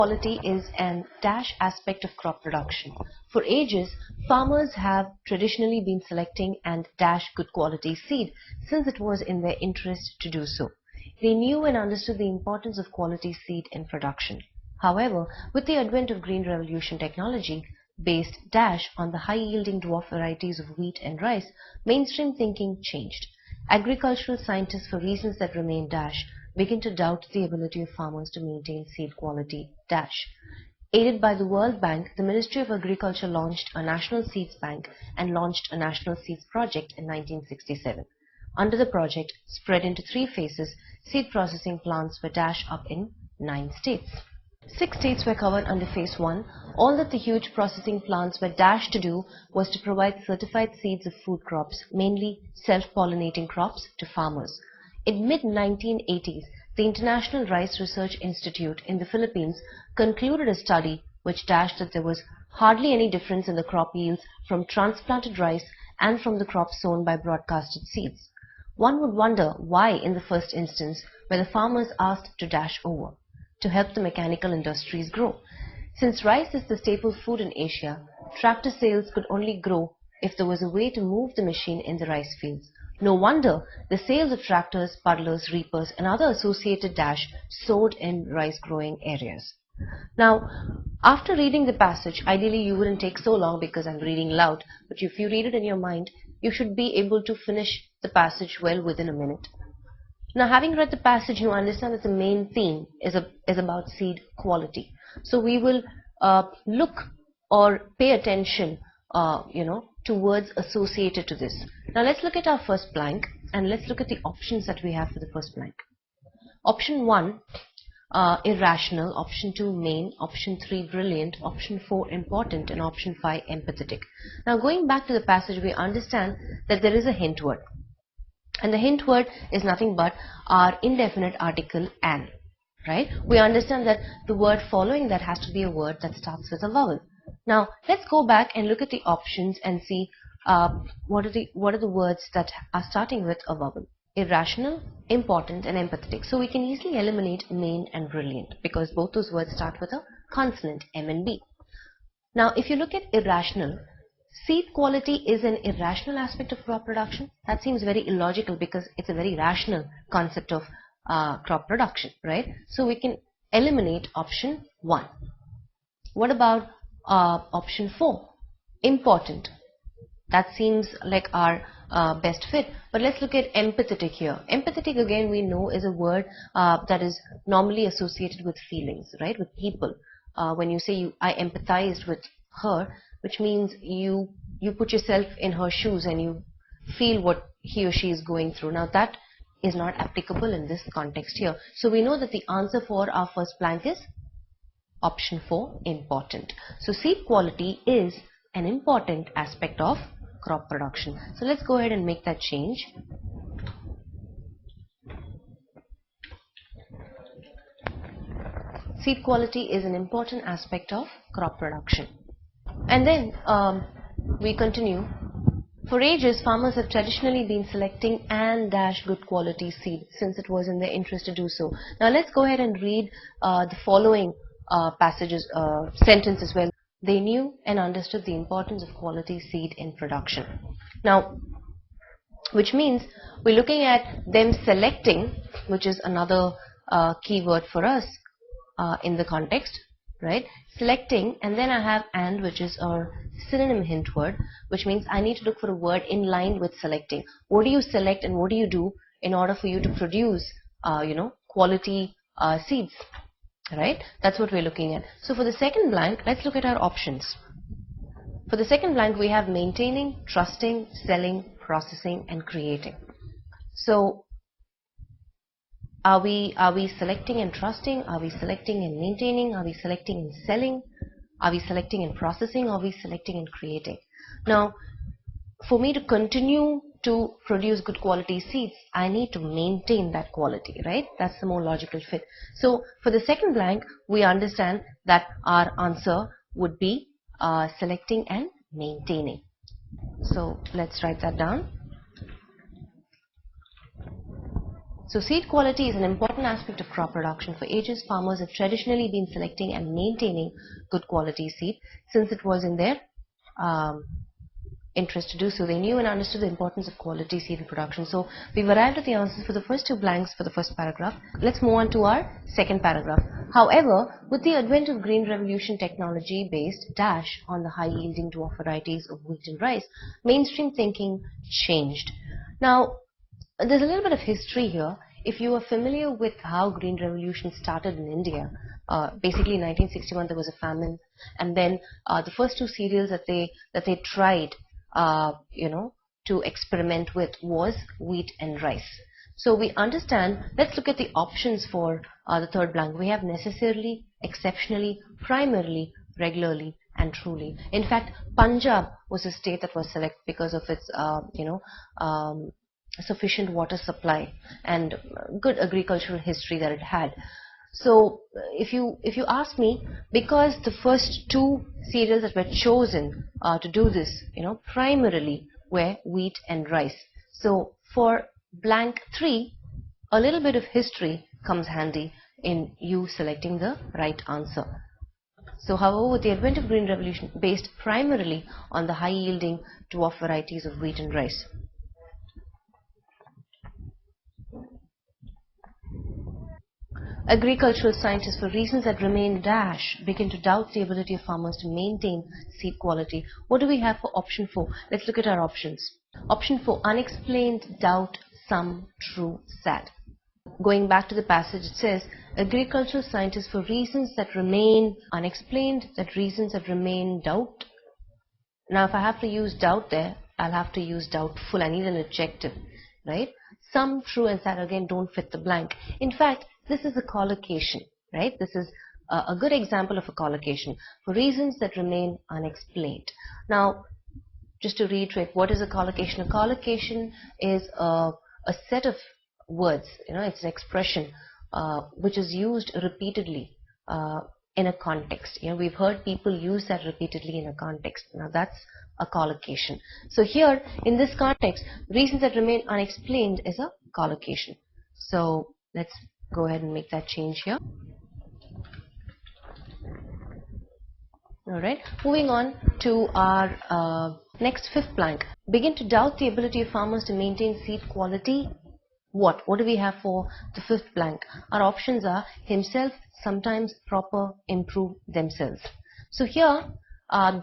Quality is an dash aspect of crop production. For ages, farmers have traditionally been selecting and dash good quality seed since it was in their interest to do so. They knew and understood the importance of quality seed in production. However, with the advent of Green Revolution technology, based dash on the high-yielding dwarf varieties of wheat and rice, mainstream thinking changed. Agricultural scientists, for reasons that remain dash, begin to doubt the ability of farmers to maintain seed quality dash. Aided by the World Bank, the Ministry of Agriculture launched a National Seeds Bank and launched a National Seeds Project in 1967. Under the project, spread into 3 phases, seed processing plants were dashed up in 9 states. 6 states were covered under Phase 1. All that the huge processing plants were dashed to do was to provide certified seeds of food crops, mainly self-pollinating crops, to farmers. In mid-1980s, the International Rice Research Institute in the Philippines concluded a study which dashed that there was hardly any difference in the crop yields from transplanted rice and from the crops sown by broadcasted seeds. One would wonder why, in the first instance, were the farmers asked to dash over? To help the mechanical industries grow. Since rice is the staple food in Asia, tractor sales could only grow if there was a way to move the machine in the rice fields. No wonder the sales of tractors, puddlers, reapers and other associated dash soared in rice growing areas. Now, after reading the passage, ideally you wouldn't take so long because I'm reading loud, but if you read it in your mind, you should be able to finish the passage well within a minute. Now, having read the passage, you understand that the main theme is about seed quality. So we will look or pay attention, to words associated to this. Now, let's look at our first blank and let's look at the options that we have for the first blank. Option 1, irrational. Option 2, main. Option 3, brilliant. Option 4, important. And option 5, empathetic. Now, going back to the passage, we understand that there is a hint word. And the hint word is nothing but our indefinite article an, right? We understand that the word following that has to be a word that starts with a vowel. Now, let's go back and look at the options and see what are the words that are starting with a vowel. Irrational, important and empathetic. So we can easily eliminate main and brilliant because both those words start with a consonant, M and B. Now, if you look at irrational, seed quality is an irrational aspect of crop production. That seems very illogical because it's a very rational concept of crop production, right? So we can eliminate option 1. What about option 4? Important. That seems like our best fit. But let's look at empathetic here. Empathetic, again, we know is a word that is normally associated with feelings, right? With people. When you say I empathized with her, which means you put yourself in her shoes and you feel what he or she is going through. Now, that is not applicable in this context here. So we know that the answer for our first blank is option 4, important. So seed quality is an important aspect of crop production. So let's go ahead and make that change. Seed quality is an important aspect of crop production. And then we continue. For ages, farmers have traditionally been selecting and dash good quality seed since it was in their interest to do so. Now let's go ahead and read the following sentence as well. They knew and understood the importance of quality seed in production. Now, which means we're looking at them selecting, which is another keyword for us in the context, right? Selecting, and then I have and, which is our synonym hint word, which means I need to look for a word in line with selecting. What do you select and what do you do in order for you to produce, quality seeds, right? That's what we're looking at. So for the second blank, let's look at our options. For the second blank, we have maintaining, trusting, selling, processing, and creating. So are we selecting and trusting? Are we selecting and maintaining? Are we selecting and selling? Are we selecting and processing? Are we selecting and creating? Now, for me to continue to produce good quality seeds, I need to maintain that quality, right? That's the more logical fit. So for the second blank, we understand that our answer would be selecting and maintaining. So let's write that down. So seed quality is an important aspect of crop production. For ages, farmers have traditionally been selecting and maintaining good quality seed since it was in their interest to do so. They knew and understood the importance of quality seed in production. So we've arrived at the answers for the first two blanks for the first paragraph. Let's move on to our second paragraph. However, with the advent of Green Revolution technology based dash on the high yielding dwarf varieties of wheat and rice, mainstream thinking changed. Now, there's a little bit of history here. If you are familiar with how Green Revolution started in India, basically in 1961 there was a famine, and then the first two cereals that they tried to experiment with was wheat and rice. So we understand, let's look at the options for the third blank. We have necessarily, exceptionally, primarily, regularly, and truly. In fact, Punjab was a state that was selected because of its sufficient water supply and good agricultural history that it had. So if you ask me, because the first two cereals that were chosen to do this, primarily were wheat and rice. So for blank 3, a little bit of history comes handy in you selecting the right answer. So however, with the advent of Green Revolution based primarily on the high yielding dwarf varieties of wheat and rice. Agricultural scientists, for reasons that remain dash, begin to doubt the ability of farmers to maintain seed quality. What do we have for option 4? Let's look at our options. Option 4, unexplained, doubt, some, true, sad. Going back to the passage, it says, agricultural scientists, for reasons that remain unexplained, that reasons that remain doubt. Now if I have to use doubt there, I'll have to use doubtful. I need an adjective, right? Some, true, and sad again don't fit the blank. In fact, this is a collocation, right? This is a good example of a collocation for reasons that remain unexplained. Now, just to reiterate, what is a collocation? A collocation is a set of words, it's an expression which is used repeatedly in a context. We've heard people use that repeatedly in a context. Now that's a collocation. So here, in this context, reasons that remain unexplained is a collocation. So let's go ahead and make that change here. Alright, moving on to our next fifth blank. Begin to doubt the ability of farmers to maintain seed quality. What do we have for the fifth blank? Our options are himself, sometimes, proper, improve, themselves. So here,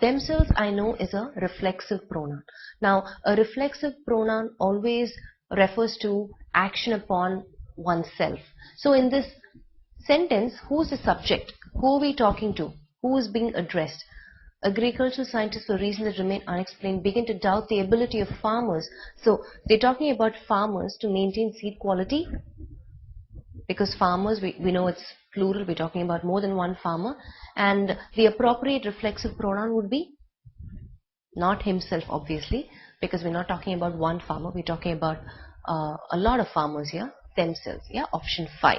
themselves I know is a reflexive pronoun. Now, a reflexive pronoun always refers to action upon oneself. So in this sentence, who is the subject? Who are we talking to? Who is being addressed? Agricultural scientists, for reasons that remain unexplained, begin to doubt the ability of farmers. So they're talking about farmers to maintain seed quality, because farmers, we know it's plural, we're talking about more than one farmer, and the appropriate reflexive pronoun would be not himself, obviously, because we're not talking about one farmer, we're talking about a lot of farmers here, themselves. Yeah, option 5,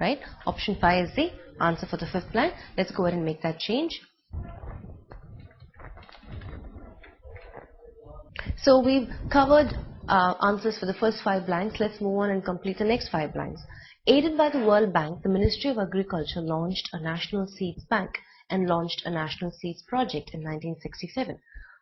right? Option 5 is the answer for the fifth blank. Let's go ahead and make that change. So we've covered answers for the first 5 blanks. Let's move on and complete the next 5 blanks. Aided by the World Bank, the Ministry of Agriculture launched a National Seeds Bank and launched a National Seeds Project in 1967.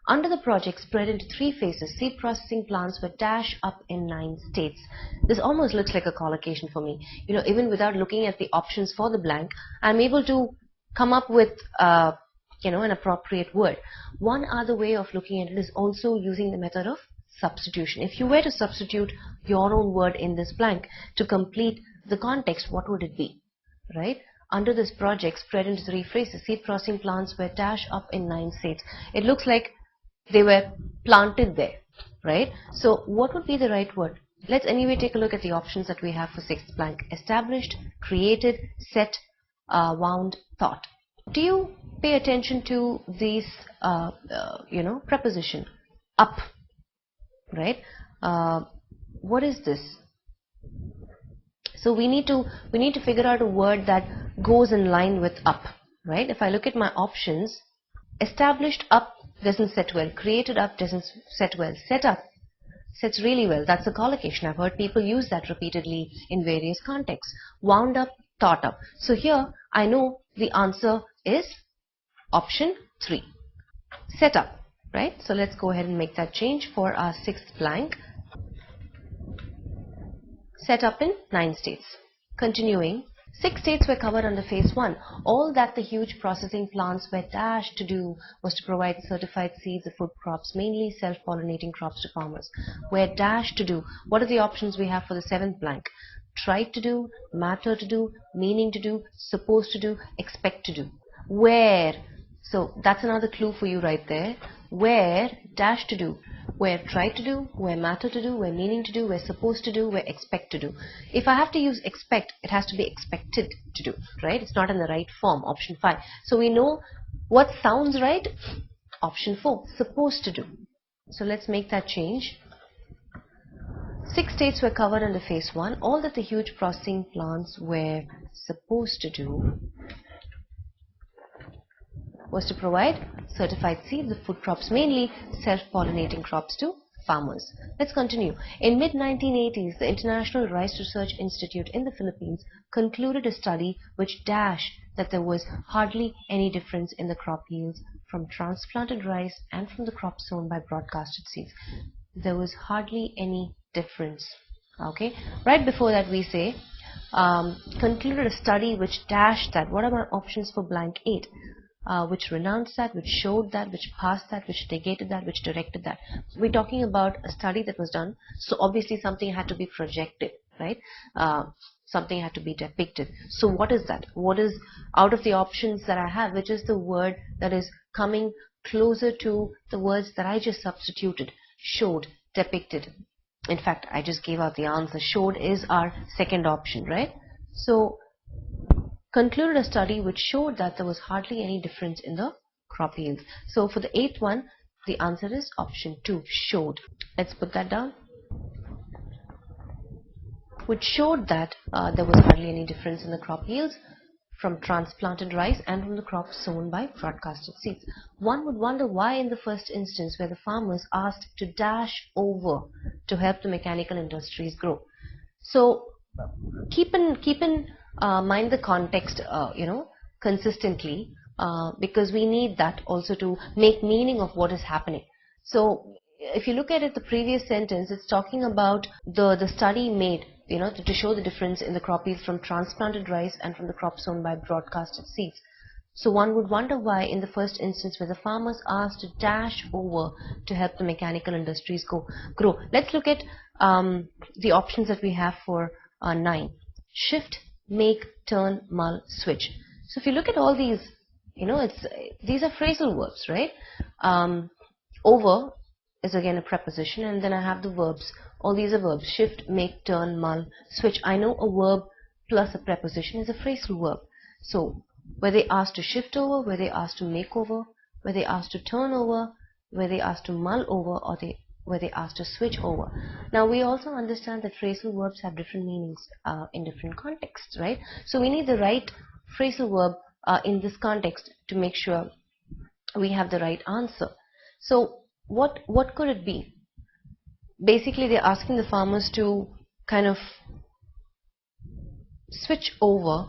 Under the project, spread into 3 phases, seed processing plants were dashed up in 9 states. This almost looks like a collocation for me. Even without looking at the options for the blank, I'm able to come up with an appropriate word. One other way of looking at it is also using the method of substitution. If you were to substitute your own word in this blank to complete the context, what would it be, right? Under this project, spread into 3 phases, seed processing plants were dashed up in 9 states. It looks like they were planted there, right? So what would be the right word? Let's anyway take a look at the options that we have for 6th blank. Established, created, set, wound, thought. Do you pay attention to these, preposition? Up, right? What is this? So we need to figure out a word that goes in line with up, right? If I look at my options, established up doesn't set well, created up doesn't set well, set up Sets really well. That's a collocation. I've heard people use that repeatedly in various contexts. Wound up, thought up. So here I know the answer is option 3. Set up, right? So let's go ahead and make that change for our 6th blank. Set up in 9 states. Continuing, 6 states were covered under phase 1. All that the huge processing plants were dashed to do was to provide certified seeds of food crops, mainly self-pollinating crops, to farmers. Were dashed to do. What are the options we have for the 7th blank? Tried to do, matter to do, meaning to do, supposed to do, expect to do. Where? So that's another clue for you right there. Where, dash to do. Where tried to do, where matter to do, where meaning to do, where supposed to do, where expect to do. If I have to use expect, it has to be expected to do, right? It's not in the right form, option 5. So we know what sounds right, option 4, supposed to do. So let's make that change. 6 states were covered under phase 1. All that the huge processing plants were supposed to do was to provide certified seeds of food crops, mainly self-pollinating crops, to farmers. Let's continue. In mid-1980s, the International Rice Research Institute in the Philippines concluded a study which dashed that there was hardly any difference in the crop yields from transplanted rice and from the crop sown by broadcasted seeds. There was hardly any difference. Okay, right before that we say concluded a study which dashed that. What are my options for blank 8? Which renounced that, which showed that, which passed that, which negated that, which directed that. We're talking about a study that was done, so obviously something had to be projected, right? Something had to be depicted. So what is that? What is, out of the options that I have, which is the word that is coming closer to the words that I just substituted? Showed, depicted. In fact, I just gave out the answer. Showed is our second option, right? So concluded a study which showed that there was hardly any difference in the crop yields. So for the 8th one, the answer is option 2, showed. Let's put that down. Which showed that there was hardly any difference in the crop yields from transplanted rice and from the crops sown by broadcasted seeds. One would wonder why in the first instance were the farmers asked to dash over to help the mechanical industries grow. So keep in mind the context, consistently, because we need that also to make meaning of what is happening. So if you look at it, the previous sentence, it's talking about the study made, to show the difference in the crop yields from transplanted rice and from the crops sown by broadcasted seeds. So one would wonder why in the first instance were the farmers asked to dash over to help the mechanical industries grow. Let's look at the options that we have for 9. Shift, make, turn, mull, switch. So if you look at all these, these are phrasal verbs, right? Over is again a preposition, and then I have the verbs. All these are verbs. Shift, make, turn, mull, switch. I know a verb plus a preposition is a phrasal verb. So were they asked to shift over, were they asked to make over, were they asked to turn over, were they asked to mull over, or were they asked to switch over? Now we also understand that phrasal verbs have different meanings in different contexts, right? So we need the right phrasal verb in this context to make sure we have the right answer. So what could it be? Basically they're asking the farmers to kind of switch over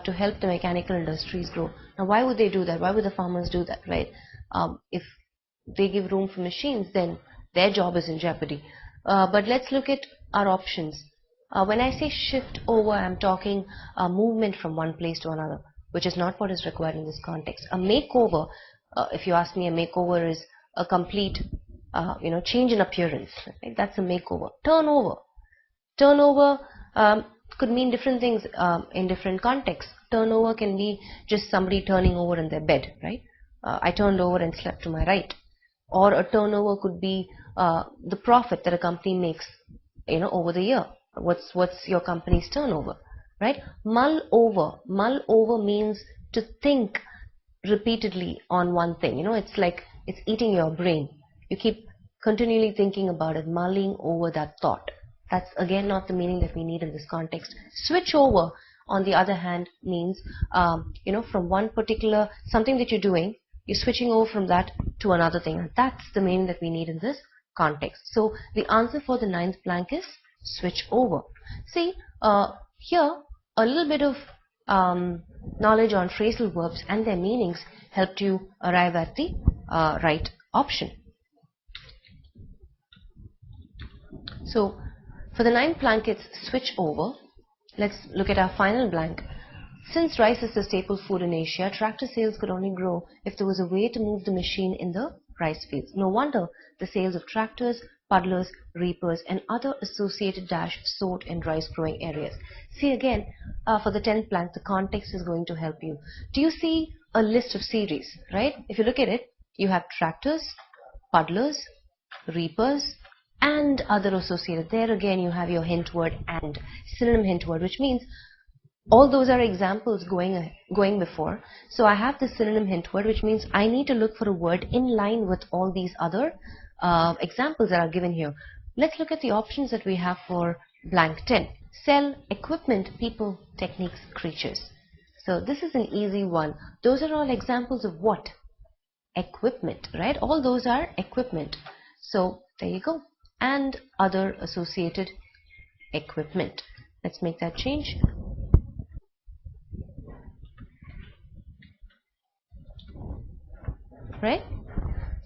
to help the mechanical industries grow. Now why would they do that? Why would the farmers do that, right? If they give room for machines, then their job is in jeopardy. But let's look at our options. When I say shift over, I'm talking movement from one place to another, which is not what is required in this context. A makeover, if you ask me, a makeover is a complete change in appearance, right? That's a makeover. Turnover could mean different things in different contexts. Turnover can be just somebody turning over in their bed, right? I turned over and slept to my right. Or a turnover could be the profit that a company makes, over the year. What's your company's turnover, right? Mull over means to think repeatedly on one thing. It's like it's eating your brain. You keep continually thinking about it, mulling over that thought. That's again not the meaning that we need in this context. Switch over, on the other hand, means from one particular something that you're doing, you're switching over from that to another thing. And that's the meaning that we need in this context. So the answer for the 9th blank is switch over. See, here a little bit of knowledge on phrasal verbs and their meanings helped you arrive at the right option. So for the 9th blank, it's switch over. Let's look at our final blank. Since rice is the staple food in Asia, tractor sales could only grow if there was a way to move the machine in the rice fields. No wonder the sales of tractors, puddlers, reapers and other associated dash soared in rice growing areas. See again, for the 10th blank, the context is going to help you. Do you see a list of series, right? If you look at it, you have tractors, puddlers, reapers and other associated. There again you have your hint word and, synonym hint word, which means all those are examples going before. So I have the synonym hint word, which means I need to look for a word in line with all these other examples that are given here. Let's look at the options that we have for blank 10. Sell, equipment, people, techniques, creatures. So this is an easy one. Those are all examples of what? Equipment, right? All those are equipment. So there you go. And other associated equipment. Let's make that change. Right?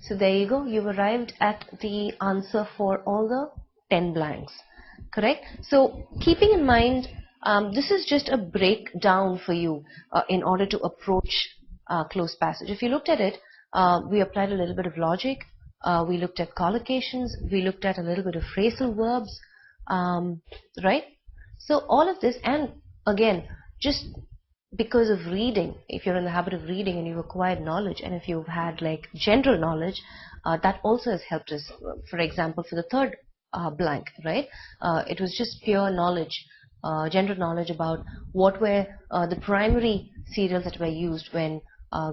So there you go. You've arrived at the answer for all the 10 blanks. Correct? So keeping in mind, this is just a breakdown for you in order to approach closed passage. If you looked at it, we applied a little bit of logic. We looked at collocations, we looked at a little bit of phrasal verbs, right? So all of this, and again, just because of reading, if you're in the habit of reading and you've acquired knowledge, and if you've had like general knowledge, that also has helped us. For example, for the 3rd blank, right? It was just pure knowledge, general knowledge about what were the primary cereals that were used when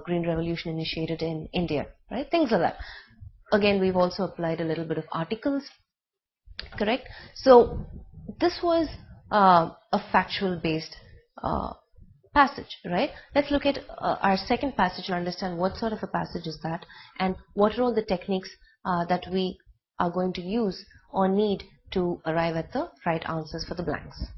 Green Revolution initiated in India, right? Things like that. Again, we've also applied a little bit of articles, correct? So this was a factual based passage, right? Let's look at our second passage to understand what sort of a passage is that and what are all the techniques that we are going to use or need to arrive at the right answers for the blanks.